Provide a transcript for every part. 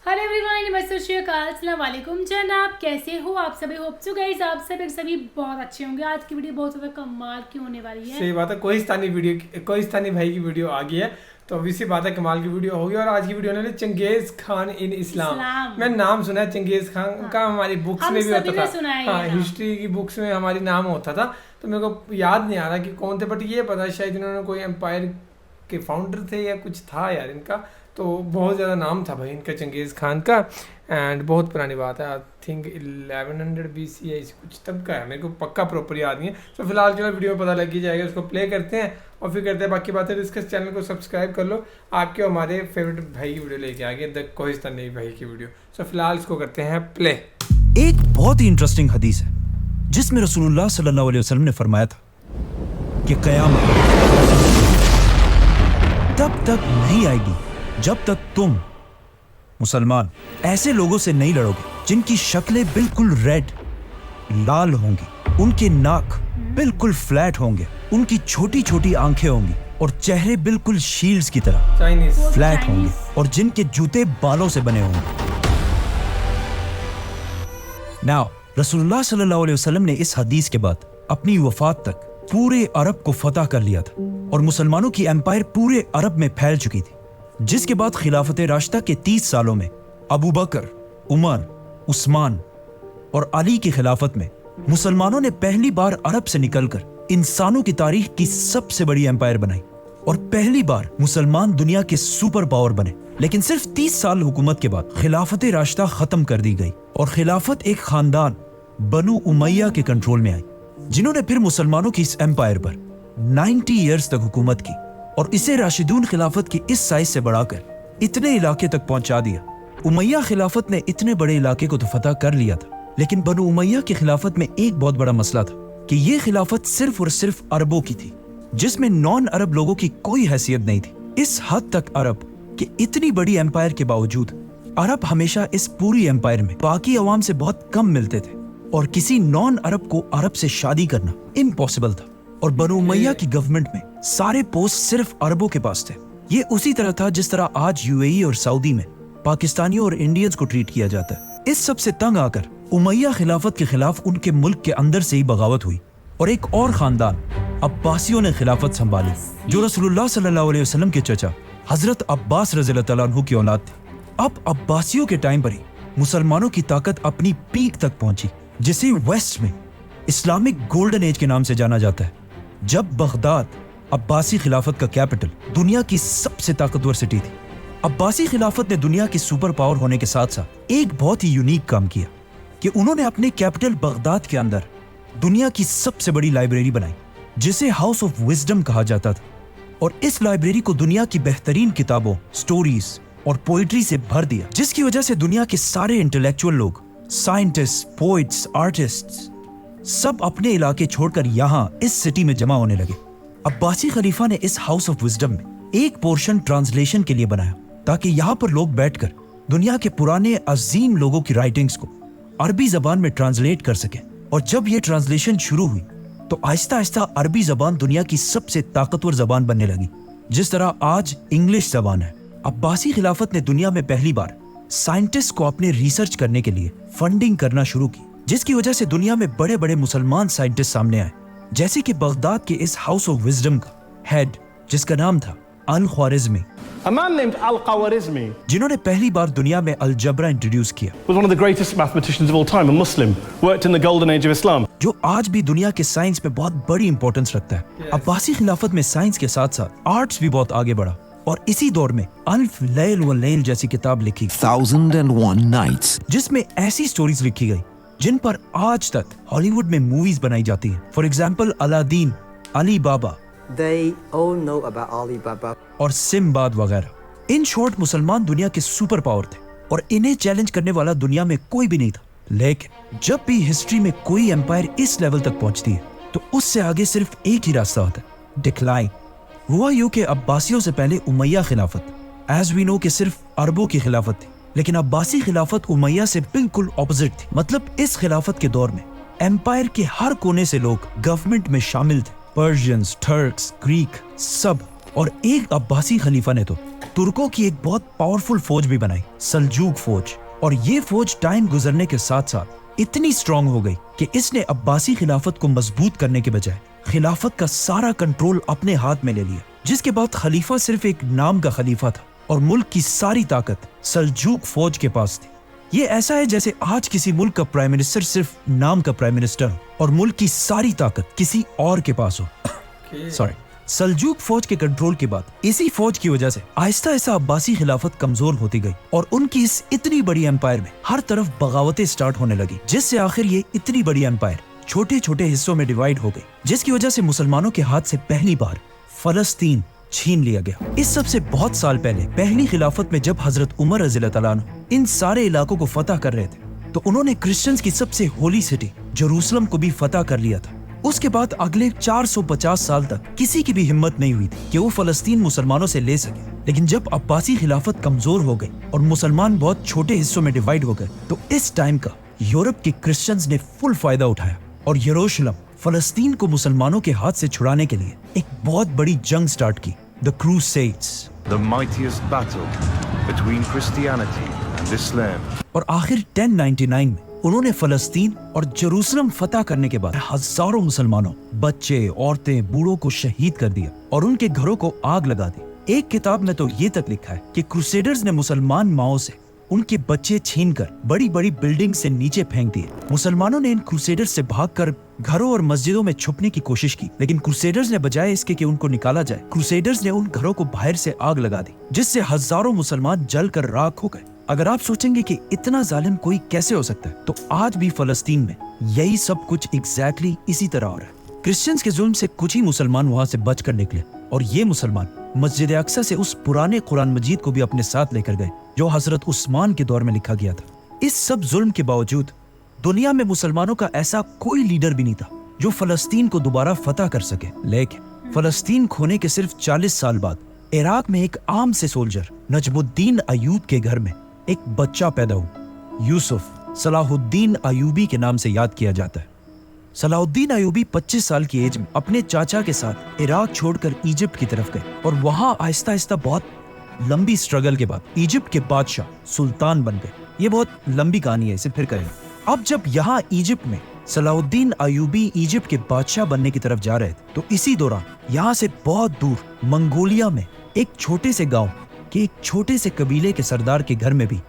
Hello everyone, नमस्ते, अस्सलाम वालेकुम जनाब, कैसे हो आप सभी? होप सो गाइस आप सभी बहुत अच्छे होंगे। आज की वीडियो बहुत ज़्यादा कमाल की होने वाली है। सही बात है, कोहिस्तानी भाई की वीडियो आ गई है, तो अभी सी बात है कमाल की वीडियो होगी। और आज की वीडियो ने चंगेज खान इन इस्लाम। मैं नाम सुना है चंगेज खान का, हमारी बुक्स में भी होता था। हाँ, हिस्ट्री की बुक्स में हमारी नाम होता था, तो मेरे को याद नहीं आ रहा कि कौन थे, बट ये पता शायद इन्होंने कोई एम्पायर के फाउंडर थे या कुछ था यार इनका, तो बहुत ज़्यादा नाम था भाई इनका चंगेज़ खान का। एंड बहुत पुरानी बात है, आई थिंक 1100 BC या कुछ तब का है, मेरे को पक्का प्रॉपर याद नहीं है। तो फिलहाल चलो वीडियो में पता लग ही जाएगा, उसको प्ले करते हैं और फिर करते हैं बाकी बातें डिस्कस। चैनल को सब्सक्राइब कर लो, आपके हमारे फेवरेट भाई की वीडियो लेके आ गए, द कोहिस्तानी भाई की वीडियो। तो फिलहाल इसको करते हैं प्ले। एक बहुत ही इंटरेस्टिंग हदीस है जिसमें रसूलुल्लाह सल्लल्लाहु अलैहि वसल्लम ने फरमाया था कि क़यामत तब तक नहीं आएगी जब तक तुम मुसलमान ऐसे लोगों से नहीं लड़ोगे जिनकी शक्लें बिल्कुल रेड लाल होंगी, उनके नाक बिल्कुल फ्लैट होंगे, उनकी छोटी छोटी आंखें होंगी और चेहरे बिल्कुल शील्ड्स की तरह फ्लैट होंगे, और जिनके जूते बालों से बने होंगे। नाउ रसूलुल्लाह सल्लल्लाहु अलैहि वसल्लम ने इस हदीस के बाद अपनी वफात तक पूरे अरब को फतह कर लिया था और मुसलमानों की एम्पायर पूरे अरब में फैल चुकी थी, जिसके बाद खिलाफत राशिदा के 30 सालों में अबू बकर, उमर, उस्मान और अली की खिलाफत में मुसलमानों ने पहली बार अरब से निकलकर इंसानों की तारीख की सबसे बड़ी एम्पायर बनाई और पहली बार मुसलमान दुनिया के सुपर पावर बने। लेकिन सिर्फ 30 साल हुकूमत के बाद खिलाफत राशिदा खत्म कर दी गई और खिलाफत एक खानदान बनु उमैया के कंट्रोल में आई, जिन्होंने फिर मुसलमानों की इस एम्पायर पर 90 ईयर्स तक हुकूमत की और इसे राशिदून खिलाफत की इस साइज से बढ़ाकर इतने इलाके तक पहुंचा दिया। उमैया खिलाफत ने इतने बड़े इलाके को तो फतह कर लिया था, लेकिन बनु उमैया की खिलाफत में एक बहुत बड़ा मसला था कि ये खिलाफत सिर्फ और सिर्फ अरबों की थी, जिसमें नॉन अरब लोगों की कोई हैसियत नहीं थी। इस हद तक अरब कि इतनी बड़ी एम्पायर के बावजूद अरब हमेशा इस पूरी एम्पायर में बाकी अवाम से बहुत कम मिलते थे और किसी नॉन अरब को अरब से शादी करना इम्पॉसिबल था। और बनु उमैया की गवर्नमेंट में सारे पोस्ट सिर्फ अरबों के पास थे। ये उसी तरह था जिस तरह आज यूएई और सऊदी में पाकिस्तानियों और इंडियंस को ट्रीट किया जाता है। इस सब से तंग आकर उमैया खिलाफत के खिलाफ उनके मुल्क के अंदर से ही बगावत हुई और एक और खानदान अब्बासियों ने खिलाफत संभाली, जो रसूलुल्लाह सल्लल्लाहु अलैहि वसल्लम के चचा हजरत अब्बास रज़ियल्लाहु तआला अन्हु की औलाद थे। अब अब्बासियों के टाइम पर ही मुसलमानों की ताकत अपनी पीक तक पहुंची, जिसे वेस्ट में इस्लामिक गोल्डन एज के नाम से जाना जाता है, जब बगदाद अब्बासी खिलाफत का कैपिटल दुनिया की सबसे ताकतवर सिटी थी। अब्बासी खिलाफत ने दुनिया की सुपर पावर होने के साथ साथ एक बहुत ही यूनिक काम किया कि उन्होंने अपने कैपिटल बगदाद के अंदर दुनिया की सबसे बड़ी लाइब्रेरी बनाई, जिसे हाउस ऑफ विजडम कहा जाता था, और इस लाइब्रेरी को दुनिया की बेहतरीन किताबों, स्टोरीज और पोइट्री से भर दिया, जिसकी वजह से दुनिया के सारे इंटेलेक्चुअल लोग, साइंटिस्ट, पोइट्स, आर्टिस्ट्स सब अपने इलाके छोड़कर यहाँ इस सिटी में जमा होने लगे। अब्बासी खलीफा ने इस हाउस ऑफ विजडम में एक पोर्शन ट्रांसलेशन के लिए बनाया, ताकि यहाँ पर लोग बैठकर दुनिया के पुराने अजीम लोगों की राइटिंग्स को अरबी जबान में ट्रांसलेट कर सके। और जब ये ट्रांसलेशन शुरू हुई तो आहिस्ता आहिस्ता अरबी जबान दुनिया की सबसे ताकतवर जबान बनने लगी, जिस तरह आज इंग्लिश जबान है। अब्बासी खिलाफत ने दुनिया में पहली बार साइंटिस्ट को अपने रिसर्च करने के लिए फंडिंग करना शुरू की, जिसकी वजह से दुनिया में बड़े बड़े मुसलमान साइंटिस्ट सामने आए, जैसे कि बगदाद के इस हाउस ऑफ विजडम का हेड, जिसका नाम था अल-ख्वारिज़मी, A man named Al-Khwarizmi, जिन्होंने पहली बार दुनिया में अलजबरा इंट्रोड्यूस किया, was one of the greatest mathematicians of all time, a Muslim, worked in the golden age of Islam. जो आज भी दुनिया के साइंस में बहुत बड़ी इंपॉर्टेंस रखता है। अब्बासी खिलाफत में साइंस के साथ साथ आर्ट्स भी बहुत आगे बढ़ा और इसी दौर में अल्फ लैल व लैल जैसी किताब लिखी, 1001 Nights, जिसमें ऐसी स्टोरीज लिखी गई जिन पर आज तक हॉलीवुड में मूवीज बनाई जाती हैं। For example Aladdin, Ali Baba, They all know about Alibaba. और सिम्बाद वगैरह। इन शॉर्ट मुसलमान दुनिया के सुपर पावर थे और इन्हें चैलेंज करने वाला दुनिया में कोई भी नहीं था। लेकिन जब भी हिस्ट्री में कोई एम्पायर इस लेवल तक पहुंचती है तो उससे आगे सिर्फ एक ही रास्ता होता है, डिक्लाइन। हुआ यूं कि अब्बासियों से पहले उमैया खिलाफत एज वी नो कि सिर्फ अरबों की खिलाफत थी, लेकिन अब्बासी खिलाफत उमैया से बिल्कुल ऑपोजिट थी। मतलब इस खिलाफत के दौर में एम्पायर के हर कोने से लोग गवर्नमेंट में शामिल थे, पर्शियंस, टर्क्स, ग्रीक सब। और एक अब्बासी खलीफा ने तो तुर्कों की एक बहुत पावरफुल फौज भी बनाई, सल्जूक फौज। और ये फौज टाइम गुजरने के साथ साथ इतनी स्ट्रांग हो गई कि इसने अब्बासी खिलाफत को मजबूत करने के बजाय खिलाफत का सारा कंट्रोल अपने हाथ में ले लिया, जिसके बाद खलीफा सिर्फ एक नाम का खलीफा था और मुल्क की सारी ताकत सल्जूक फौज के पास थी। ये ऐसा है जैसे आज किसी मुल्क का प्राइम मिनिस्टर सिर्फ नाम का प्राइम मिनिस्टर हो और मुल्क की सारी ताकत किसी और के पास हो। सॉरी, सल्जूक फौज के कंट्रोल के बाद इसी फौज की वजह से आहिस्ता आहिस्ता अब्बासी खिलाफत कमजोर होती गई और उनकी इस इतनी बड़ी एम्पायर में हर तरफ बगावतें स्टार्ट होने लगी, जिससे आखिर ये इतनी बड़ी एम्पायर छोटे छोटे हिस्सों में डिवाइड हो गई, जिसकी वजह से मुसलमानों के हाथ से पहली बार फलस्तीन छीन लिया गया। इस सबसे बहुत साल पहले पहली खिलाफत में जब हजरत उमर रज़ियल्लाहु तआला अन्हु इन सारे इलाकों को फतह कर रहे थे तो उन्होंने क्रिश्चियंस की सबसे होली सिटी जेरूसलम को भी फतह कर लिया था। उसके बाद अगले 450 साल तक किसी की भी हिम्मत नहीं हुई थी कि वो फलस्तीन मुसलमानों से ले सके। लेकिन जब अब्बासी खिलाफत कमजोर हो गई और मुसलमान बहुत छोटे हिस्सों में डिवाइड हो गए तो इस टाइम का यूरोप के क्रिश्चियंस ने फुल फायदा उठाया और यरूशलेम फलस्तीन को मुसलमानों के हाथ से छुड़ाने के लिए एक बहुत बड़ी जंग स्टार्ट की, the crusades, the mightiest battle between Christianity and Islam. और आखिर 1099 में उन्होंने फलस्तीन और जेरूसलम फतह करने के बाद हजारों मुसलमानों, बच्चे, औरतें, बूढ़ों को शहीद कर दिया और उनके घरों को आग लगा दी। एक किताब में तो ये तक लिखा है कि क्रूसेडर्स ने मुसलमान माओं से उनके बच्चे छीनकर बड़ी बड़ी बिल्डिंग से नीचे फेंक दिए। मुसलमानों ने इन क्रूसेडर्स से भागकर घरों और मस्जिदों में छुपने की कोशिश की, लेकिन क्रूसेडर्स ने बजाय इसके कि उनको निकाला जाए, क्रूसेडर्स ने उन घरों को बाहर से आग लगा दी, जिससे हजारों मुसलमान जलकर राख हो गए। अगर आप सोचेंगे कि इतना जालिम कोई कैसे हो सकता है, तो आज भी फलस्तीन में यही सब कुछ एग्जैक्टली इसी तरह हो रहा है। क्रिश्चियंस के जुल्म से कुछ ही मुसलमान वहां से बचकर निकले और ये मुसलमान मस्जिद अक्सा से उस पुराने कुरान मजीद को भी अपने साथ लेकर गए जो हजरत उस्मान के दौर में लिखा गया था। इस सब जुल्म के बावजूद दुनिया में मुसलमानों का ऐसा कोई लीडर भी नहीं था जो फलस्तीन को दोबारा फतह कर सके। लेकिन फलस्तीन खोने के सिर्फ 40 साल बाद इराक में एक आम से सोल्जर नजमुद्दीन अयूब के घर में एक बच्चा पैदा हुआ। यूसुफ सलाहुद्दीन अयूबी के नाम से याद किया जाता है। सलाहुद्दीन अयूबी 25 साल की एज में अपने चाचा के साथ इराक छोड़कर इजिप्ट की तरफ गए और वहां आहिस्ता आहिस्ता बहुत लंबी स्ट्रगल के बाद इजिप्ट के बादशाह सुल्तान बन गए। ये बहुत लंबी कहानी है, इसे फिर करेंगे। अब जब यहाँ इजिप्ट में सलाहुद्दीन अयूबी इजिप्ट के बादशाह बनने की तरफ जा रहे थे तो इसी दौरान यहाँ से बहुत दूर मंगोलिया में एक छोटे से गांव के एक छोटे से कबीले के सरदार के घर में भी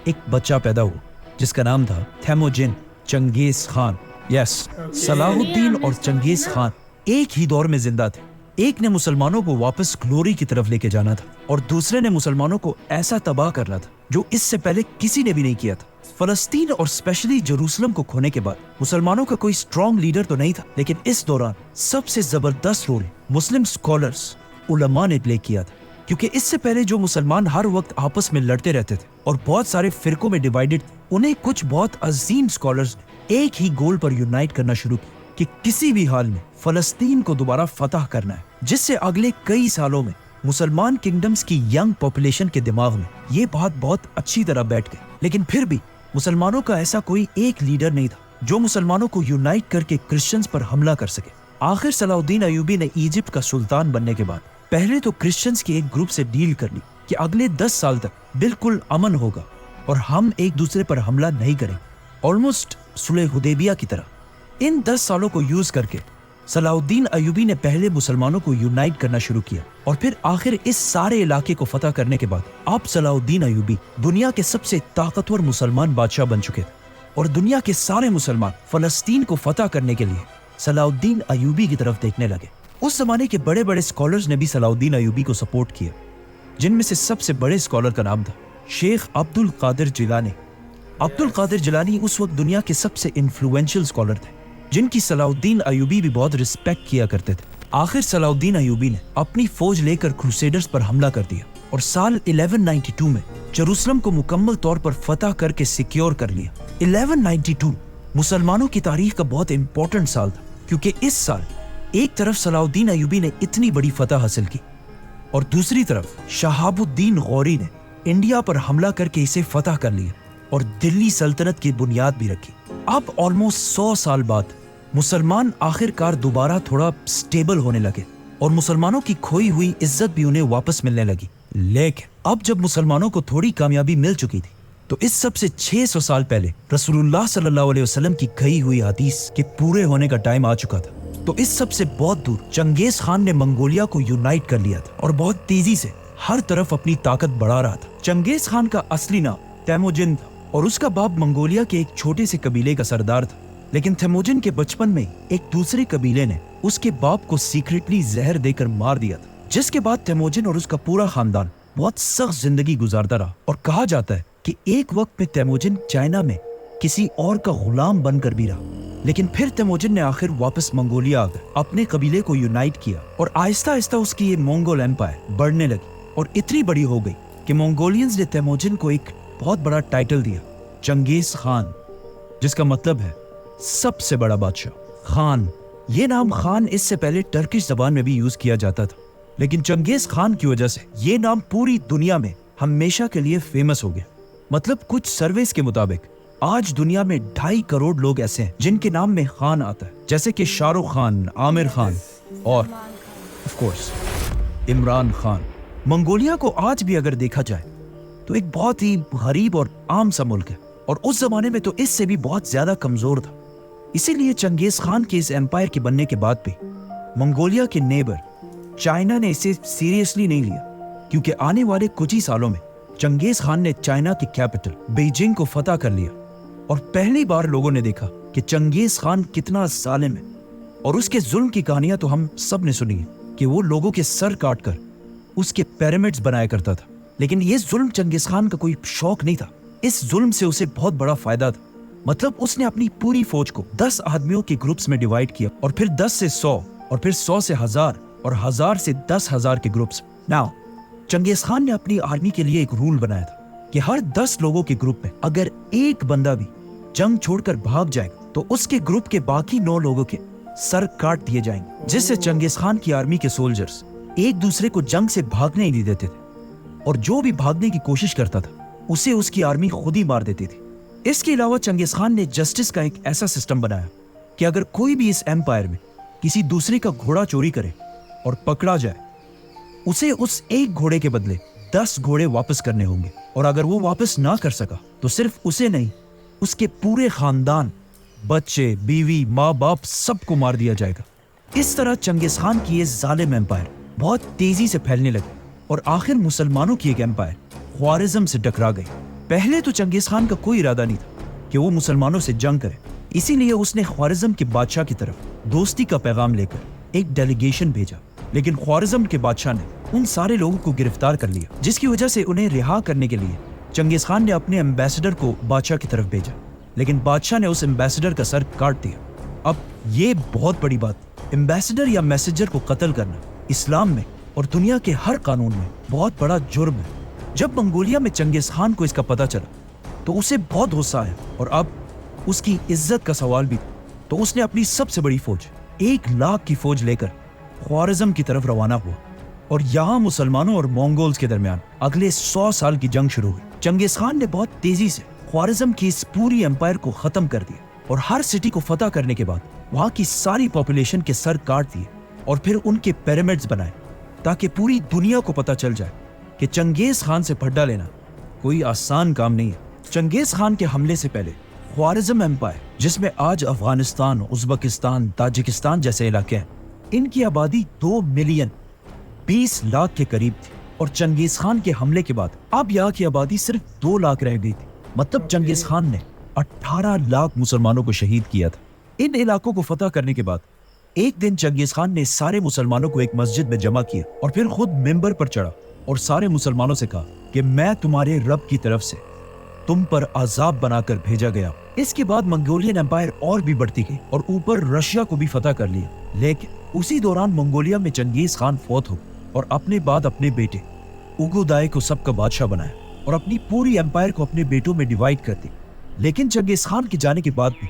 एक बच्चा पैदा हुआ जिसका नाम था थेमोजिन चंगेज खान। यस, सलाहुद्दीन और चंगेज खान एक ही दौर में जिंदा थे। एक ने मुसलमानों को वापस ग्लोरी की तरफ लेके जाना था और दूसरे ने मुसलमानों को ऐसा तबाह करना था जो इससे पहले किसी ने भी नहीं किया था। फलस्तीन और स्पेशली जेरूसलम को खोने के बाद मुसलमानों का कोई स्ट्रॉन्ग लीडर तो नहीं था, लेकिन इस दौरान सबसे जबरदस्त रोल मुस्लिम स्कॉलर्स उलमा ने प्ले किया था, क्योंकि इससे पहले जो मुसलमान हर वक्त आपस में लड़ते रहते थे और बहुत सारे फिरकों में डिवाइडेड थे, उन्हें कुछ बहुत अजीम स्कॉलर्स ने एक ही गोल पर यूनाइट करना शुरू किया कि किसी भी हाल में फलस्तीन को दोबारा फतह करना है, जिससे अगले कई सालों में मुसलमान किंगडम्स की यंग पॉपुलेशन के दिमाग में ये बात बहुत अच्छी तरह बैठ गई। लेकिन फिर भी मुसलमानों का ऐसा कोई एक लीडर नहीं था जो मुसलमानों को यूनाइट करके क्रिश्चियंस पर हमला कर सके। आखिर सलाहुद्दीन अयूबी ने इजिप्ट का सुल्तान बनने के बाद पहले तो क्रिश्चियंस के एक ग्रुप से डील कर ली कि अगले 10 साल तक बिल्कुल अमन होगा और हम एक दूसरे पर हमला नहीं करेंगे, ऑलमोस्ट सुलह हुदैबिया की तरह। इन 10 सालों को यूज करके सलाहुद्दीन अयूबी ने पहले मुसलमानों को यूनाइट करना शुरू किया और फिर आखिर इस सारे इलाके को फतह करने के बाद अब सलाहुद्दीन अयूबी दुनिया के सबसे ताकतवर मुसलमान बादशाह बन चुके थे और दुनिया के सारे मुसलमान फलस्तीन को फतह करने के लिए सलाहुद्दीन अयूबी की तरफ देखने लगे। उस जमाने के बड़े बड़े स्कॉलर्स ने भी सलाहुद्दीन अयूबी को सपोर्ट किया, जिनमें से सबसे बड़े स्कॉलर का नाम था शेख अब्दुल कादिर जिलानी। अब्दुल कादिर जिलानी उस वक्त दुनिया के सबसे इन्फ्लुएंशियल स्कॉलर थे, जिनकी सलाहुद्दीन अयूबी भी बहुत रिस्पेक्ट किया करते थे। आखिर सलाहुद्दीन अयूबी ने अपनी फौज लेकर क्रूसेडर्स पर हमला कर दिया और साल 1192 में जेरूसलम को मुकम्मल तौर पर फतह करके सिक्योर कर लिया। 1192 मुसलमानों की तारीख का बहुत इंपॉर्टेंट साल था, क्योंकि इस साल एक तरफ सलाहुद्दीन अयूबी ने इतनी बड़ी फतह हासिल की और दूसरी तरफ शहाबुद्दीन गौरी ने इंडिया पर हमला करके इसे फतह कर लिया और दिल्ली सल्तनत की बुनियाद भी रखी। अब ऑलमोस्ट 100 साल बाद मुसलमान आखिरकार दोबारा थोड़ा स्टेबल होने लगे और मुसलमानों की खोई हुई इज्जत भी उन्हें वापस मिलने लगी। लेकिन अब जब मुसलमानों को थोड़ी कामयाबी मिल चुकी थी तो इस सब से 600 साल पहले रसूलुल्लाह सल्लल्लाहु अलैहि वसल्लम की कही हुई हदीस के पूरे होने का टाइम आ चुका था। तो इस सब से बहुत दूर चंगेज खान ने मंगोलिया को यूनाइट कर लिया था और बहुत तेजी से हर तरफ अपनी ताकत बढ़ा रहा था। चंगेज खान का असली नाम तैमोजिन था और उसका बाप मंगोलिया के एक छोटे से कबीले का सरदार था। लेकिन तैमोजिन के बचपन में एक दूसरे कबीले ने उसके बाप को सीक्रेटली जहर देकर मार दिया था, जिसके बाद तैमोजिन और उसका पूरा खानदान बहुत सख्त जिंदगी गुजारता रहा। और कहा जाता है कि एक वक्त में तैमोजिन चाइना में किसी और का गुलाम बनकर भी रहा। लेकिन फिर तैमोजिन ने आखिर वापस मंगोलिया आकर अपने कबीले को यूनाइट किया और आहिस्ता आहिस्ता उसकी ये मंगोल एम्पायर बढ़ने लगी और इतनी बड़ी हो गई कि मंगोलियंस ने तैमोजिन को एक बहुत बड़ा टाइटल दिया, चंगेज खान, जिसका मतलब है सबसे बड़ा बादशाह। खान, ये नाम खान इससे पहले टर्किश जबान में भी यूज किया जाता था, लेकिन चंगेज खान की वजह से ये नाम पूरी दुनिया में हमेशा के लिए फेमस हो गया। मतलब कुछ सर्वेस के मुताबिक आज दुनिया में 2.5 करोड़ लोग ऐसे हैं जिनके नाम में खान आता है, जैसे कि शाहरुख खान, आमिर खान और of course Imran Khan. Mongolia को आज भी अगर देखा जाए तो एक बहुत ही गरीब और आम सा मुल्क है और उस जमाने में तो इससे भी बहुत ज्यादा कमजोर था। इसीलिए चंगेज खान के इस एम्पायर के बनने के बाद भी मंगोलिया के नेबर चाइना ने इसे सीरियसली नहीं लिया, क्योंकि आने वाले कुछ ही सालों में चंगेज खान ने चाइना की कैपिटल बीजिंग को फतह कर लिया और पहली बार लोगों ने देखा कि चंगेज खान कितना जालिम है। और उसके जुल्म की कहानियां तो हम सब ने सुनी है कि वो लोगों के सर काट कर उसके पिरामिड्स बनाया करता था। लेकिन ये जुल्म चंगेज खान का कोई शौक नहीं था, इस जुल्म से उसे बहुत बड़ा फायदा था। मतलब उसने अपनी पूरी फौज को 10 आदमियों के ग्रुप्स में डिवाइड किया और फिर 10 से 100 और फिर 100 से 1000 और 1000 से 10,000 के ग्रुप्स। नाउ चंगेज खान ने अपनी आर्मी के लिए एक रूल बनाया था कि हर 10 लोगों के ग्रुप में अगर एक बंदा भी जंग छोड़कर भाग जाएगा तो उसके ग्रुप के बाकी 9 लोगों के सर काट दिए जाएंगे, जिससे चंगेज खान की आर्मी के सोल्जर्स एक दूसरे को जंग से भागने ही नहीं देते थे और जो भी भागने की कोशिश करता था उसे उसकी आर्मी खुद ही मार देती थी। इसके अलावा चंगेज खान ने जस्टिस का एक ऐसा सिस्टम बनाया कि अगर कोई भी इस एम्पायर में किसी दूसरे का घोड़ा चोरी करे और पकड़ा जाए, उसे उस एक घोड़े के बदले 10 घोड़े वापस करने होंगे और अगर वो वापस ना कर सका तो सिर्फ उसे नहीं, उसके पूरे खानदान, बच्चे, बीवी, माँ बाप सबको मार दिया जाएगा। इस तरह चंगेज खान की ये जालिम एम्पायर बहुत तेजी से फैलने लगी और आखिर मुसलमानों की एक एम्पायर ख्वारिज्म से टकरा गई। पहले तो चंगेज खान का कोई इरादा नहीं था कि वो मुसलमानों से जंग करे, इसीलिए उसने ख्वारिज्म के बादशाह की तरफ दोस्ती का पैगाम लेकर एक डेलीगेशन भेजा। लेकिन ख्वारिज्म के बादशाह ने उन सारे लोगों को गिरफ्तार कर लिया, जिसकी वजह से उन्हें रिहा करने के लिए चंगेज खान ने अपने एम्बेसडर को बादशाह की तरफ भेजा, लेकिन बादशाह ने उस एम्बेसडर का सर काट दिया। अब ये बहुत बड़ी बात, एम्बेसडर या मैसेजर को कत्ल करना इस्लाम में और दुनिया के हर कानून में बहुत बड़ा जुर्म है। जब मंगोलिया में चंगेज खान को इसका पता चला तो उसे बहुत गुस्सा आया और अब उसकी इज्जत का सवाल भी था। तो उसने अपनी सबसे बड़ी फौज 1 लाख की फौज लेकर ख्वारिज्म की तरफ रवाना हुआ और यहाँ मुसलमानों और मंगोल्स के दरमियान अगले 100 साल की जंग शुरू हुई। चंगेज खान ने बहुत तेजी से ख्वारिज्म की इस पूरी एम्पायर को खत्म कर दिया और हर सिटी को फतह करने के बाद वहाँ की सारी पॉपुलेशन के सर काट दिए और फिर उनके पिरामिड्स बनाए, ताकि पूरी दुनिया को पता चल जाए कि चंगेज खान से फड्डा लेना कोई आसान काम नहीं है। चंगेज खान के हमले से पहले ख्वारिज्म एम्पायर, जिसमें आज अफगानिस्तान, उज्बेकिस्तान, ताजिकिस्तान जैसे इलाके हैं, इनकी आबादी 2 मिलियन 20 लाख के करीब थी और चंगेज खान के हमले के बाद अब यहाँ की आबादी सिर्फ 2 लाख रह गई थी। मतलब चंगेज खान ने 18 लाख मुसलमानों को शहीद किया था। इन इलाकों को फतह करने के बाद एक दिन चंगेज खान ने सारे मुसलमानों को एक मस्जिद में जमा किया और फिर खुद मिंबर पर चढ़ा और सारे मुसलमानों से कहा कि मैं तुम्हारे रब की तरफ से तुम पर अजाब बनाकर भेजा गया। इसके बाद मंगोलियन एम्पायर और भी बढ़ती गई और ऊपर रशिया को भी फतह कर लिया। लेकिन उसी दौरान मंगोलिया में चंगेज खान फौत हो और अपने बाद अपने बेटे उगुदाई को सबका बादशाह बनाया और अपनी पूरी एम्पायर को अपने बेटों में डिवाइड कर दी। लेकिन चंगेज खान के जाने के बाद भी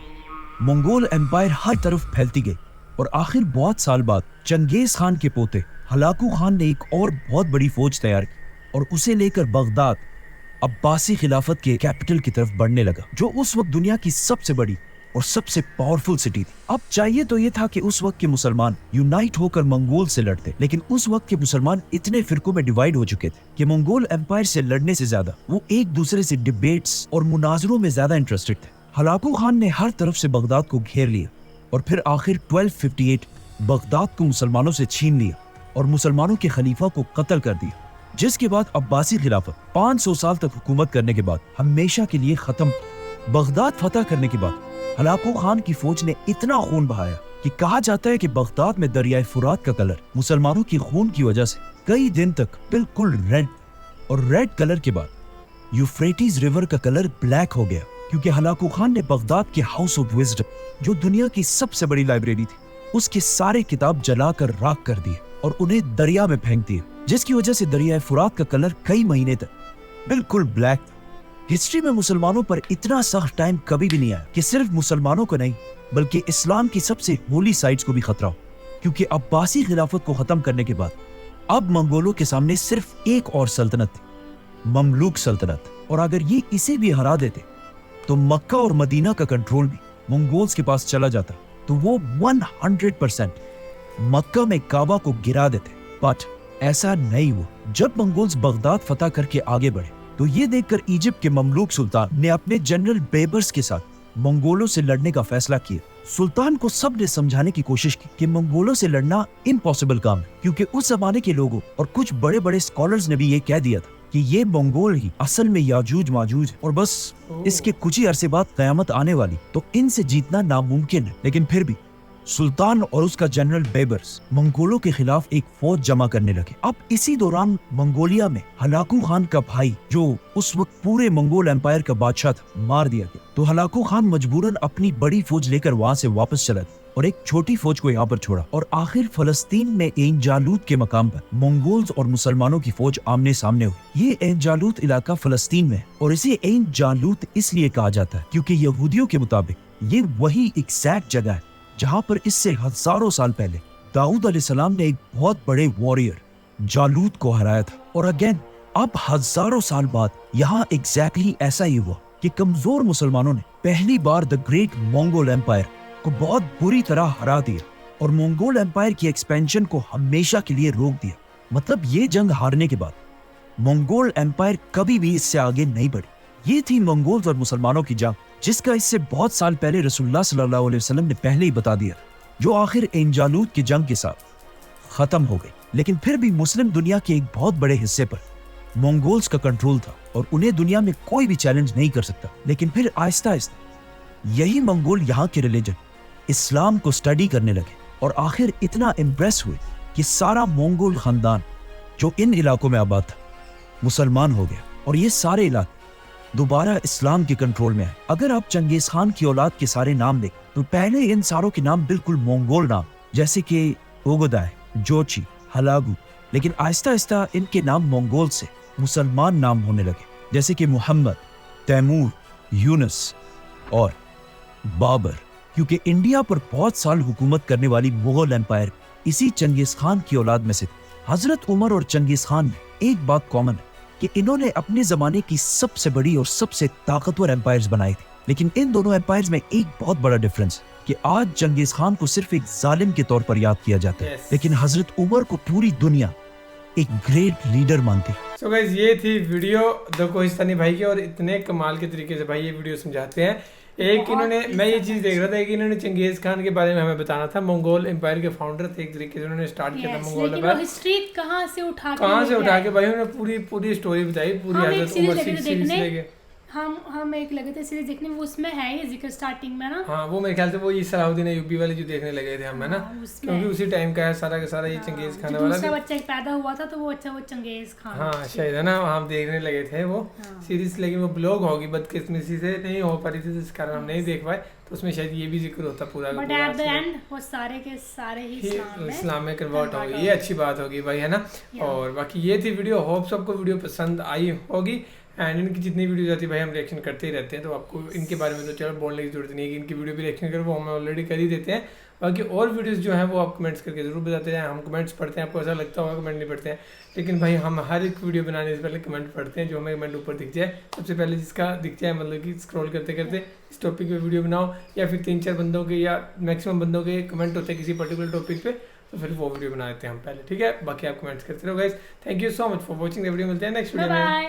मंगोल एम्पायर हर तरफ फैलती गई और आखिर बहुत साल बाद चंगेज खान के पोते हलाकू खान ने एक और बहुत बड़ी फौज तैयार की और उसे लेकर बगदाद अब्बासी खिलाफत के कैपिटल की तरफ बढ़ने लगा, जो उस वक्त दुनिया की सबसे बड़ी और सबसे पावरफुल सिटी थी। अब चाहिए तो ये था कि उस वक्त के मुसलमान यूनाइट होकर मंगोल से लड़ते, लेकिन उस वक्त के मुसलमान इतने फिरकों में डिवाइड हो चुके थे कि मंगोल एम्पायर से लड़ने से ज्यादा वो एक दूसरे से डिबेट्स और मुनाजरों में ज्यादा इंटरेस्टेड थे। हलाकू खान ने हर तरफ से बगदाद को घेर लिया और फिर आखिर 1258 बगदाद को मुसलमानों से छीन लिया और मुसलमानों के खलीफा को कत्ल कर दिया, जिसके बाद अब्बासी खिलाफत 500 साल तक हुकूमत करने के बाद हमेशा के लिए खत्म। बगदाद फतह करने के बाद हलाकू खान की फौज ने इतना खून बहाया कि कहा जाता है कि बगदाद में दरियाए फुरात का कलर मुसलमानों की खून की वजह से कई दिन तक बिल्कुल रेड, और रेड कलर के बाद यूफ्रेटिस रिवर का कलर ब्लैक हो गया, क्योंकि हलाकू खान ने बगदाद के हाउस ऑफ विजडम, जो दुनिया की सबसे बड़ी लाइब्रेरी थी, उसके सारे किताब जलाकर राख कर दिए और उन्हें दरिया में फेंक दिए, जिसकी वजह से दरियाए फुरात का कलर कई महीने तक बिल्कुल ब्लैक था। हिस्ट्री में मुसलमानों पर इतना सख्त टाइम कभी भी नहीं आया कि सिर्फ मुसलमानों को नहीं बल्कि इस्लाम की सबसे होली साइट्स को भी खतरा हो, क्योंकि अब्बासी खिलाफत को खत्म करने के बाद अब मंगोलों के सामने सिर्फ एक और सल्तनत थी, ममलूक सल्तनत, और अगर ये इसे भी हरा देते तो मक्का और मदीना का कंट्रोल भी मंगोल्स के पास चला जाता, तो वो 100% मक्का में काबा को गिरा देते। बट ऐसा नहीं हुआ। जब मंगोल्स बगदाद फतह करके आगे बढ़े तो ये देखकर इजिप्ट के ममलूक सुल्तान ने अपने जनरल बेबर्स के साथ मंगोलों से लड़ने का फैसला किया। सुल्तान को सब ने समझाने की कोशिश की कि मंगोलों से लड़ना इम्पॉसिबल काम है, क्योंकि उस जमाने के लोगों और कुछ बड़े बड़े स्कॉलर्स ने भी ये कह दिया था कि ये मंगोल ही असल में याजूज माजूज है और बस इसके कुछ ही अरसे बाद कयामत आने वाली, तो इनसे जीतना नामुमकिन है। लेकिन फिर भी सुल्तान और उसका जनरल बेबर्स मंगोलों के खिलाफ एक फौज जमा करने लगे। अब इसी दौरान मंगोलिया में हलाकू खान का भाई, जो उस वक्त पूरे मंगोल एम्पायर का बादशाह था, मार दिया गया। तो हलाकू खान मजबूरन अपनी बड़ी फौज लेकर वहां से वापस चला और एक छोटी फौज को यहाँ पर छोड़ा, और आखिर फलस्तीन में एन जालूत के मकाम पर मंगोल्स और मुसलमानों की फौज आमने सामने हुई। ये एन जालूत इलाका फलस्तीन में, और इसे एन जालूत इसलिए कहा जाता है क्योंकि यहूदियों के मुताबिक ये वही एग्जैक्ट जगह है जहाँ पर इससे हजारों साल पहले दाऊद अलैहिस्सलाम ने एक बहुत बड़े वॉरियर जालूत को हराया था। और अगेन अब हजारों साल बाद यहाँ एग्जैक्टली ऐसा ही हुआ कि कमजोर मुसलमानों ने पहली बार द ग्रेट मंगोल एम्पायर को बहुत बुरी तरह हरा दिया और मंगोल एम्पायर की एक्सपेंशन को हमेशा के लिए रोक दिया। मतलब ये जंग हारने के बाद मंगोल एम्पायर कभी भी इससे आगे नहीं बढ़ी। ये थी मंगोल्स और मुसलमानों की जंग, जिसका इससे बहुत साल पहले रसूलुल्लाह सल्लल्लाहु अलैहि वसल्लम ने पहले ही बता दिया, जो आखिर एन जालूत की जंग के साथ खत्म हो गई। लेकिन फिर भी मुस्लिम दुनिया के एक बहुत बड़े हिस्से पर मंगोल्स का कंट्रोल था और उन्हें दुनिया में कोई भी चैलेंज नहीं कर सकता। लेकिन फिर आहिस्ता आहिस्ता यही मंगोल यहाँ के रिलीजन इस्लाम को स्टडी करने लगे और आखिर इतना इम्प्रेस हुए कि सारा मंगोल खानदान जो इन इलाकों में आबाद था मुसलमान हो गया और ये सारे इलाके दोबारा इस्लाम के कंट्रोल में आए। अगर आप चंगेज खान की औलाद के सारे नाम देख तो पहले इन सारों के नाम बिल्कुल मंगोल नाम, जैसे कि ओगोदाय, जोची, हलागू, लेकिन आहिस्ता आहिस्ता इनके नाम मंगोल से मुसलमान नाम होने लगे, जैसे कि मोहम्मद, तैमूर, यूनुस और बाबर। क्योंकि इंडिया पर बहुत साल हुकूमत करने वाली मुगल एम्पायर इसी चंगेज खान की औलाद में से हजरत उमर और चंगेज खान में एक बात कॉमन है कि इन्होंने अपने जमाने की सबसे बड़ी और सबसे ताकतवर एम्पायर्स बनाई थी। लेकिन इन दोनों एम्पायर्स में एक बहुत बड़ा डिफरेंस है कि आज चंगेज खान को सिर्फ एक जालिम के तौर पर याद किया जाता है, लेकिन हजरत उमर को पूरी दुनिया एक ग्रेट लीडर मानती है। सो गाइस, ये थी वीडियो द कोहिस्तानी भाई की और इतने कमाल के तरीके से भाई ये वीडियो समझाते हैं। एक इन्होंने, मैं ये चीज देख रहा था कि इन्होंने चंगेज खान के बारे में हमें बताना था, मंगोल एम्पायर के फाउंडर थे, एक तरीके से उन्होंने स्टार्ट किया था मंगोल एम्पायर। हिस्ट्री कहां से उठा के भाई उन्होंने पूरी स्टोरी बताई, पूरी हजरत उमर सीरीज लेके हम एक लगे थे सीरीज देखने में, उसमें है ये जिक्र स्टार्टिंग में ना। हाँ, वो मेरे ख्याल से वो ये सलाहुद्दीन अय्यूबी वाले जो देखने लगे थे हम, है ना, क्योंकि उसी टाइम का है सारा का सारा ये चंगेज खान वाला। दूसरा बच्चा पैदा हुआ था तो वो बच्चा वो चंगेज खान, हाँ शायद, है ना, हम देखने लगे थे वो सीरीज, लेकिन वो ब्लॉग होगी बदकिस्मती से नहीं हो पा रही थी, जिस कारण हम नहीं देख पाए, तो उसमें शायद ये भी जिक्र होता पूरा। बट एट द एंड वो सारे के सारे ही इस्लाम में कन्वर्ट होगी, ये अच्छी बात होगी भाई, है ना। और बाकी ये थी वीडियो, होप सबको वीडियो पसंद आई होगी। اینڈ ان کی جتنی ویڈیوز آتی ہے بھائی ہم ریئیکشن کرتے ہی رہتے ہیں, تو آپ کو ان کے بارے میں تو چلو بولنے کی ضرورت نہیں ہے کہ ان کی ویڈیو بھی ریئیکشن کرو, وہ ہم آلریڈی کر ہی دیتے ہیں. باقی اور ویڈیوز جو ہیں وہ آپ کمنٹس کر کے ضرور بتاتے جائیں. ہم کمنٹس پڑھتے ہیں, آپ کو ایسا لگتا ہوگا کمنٹ نہیں پڑھتے ہیں, لیکن بھائی ہم ہر ایک ویڈیو بنانے سے پہلے کمنٹ پڑھتے ہیں. جو ہمیں کمنٹ اوپر دکھ جائے سب سے پہلے جس کا دکھ جائے, مطلب کہ اسکرول کرتے کرتے اس ٹاپک پہ ویڈیو بناؤ, یا پھر 3-4 بندوں کے یا میکسیمم بندوں کے کمنٹ ہوتے ہیں کسی پرٹیکولر ٹاپک پہ, تو پھر وہ ویڈیو بنا دیتے ہیں ہم پہلے. ٹھیک ہے, باقی آپ کمنٹس کرتے رہو guys. Thank you so much for watching. Video ملتے ہیں نیکسٹ ویڈیو میں.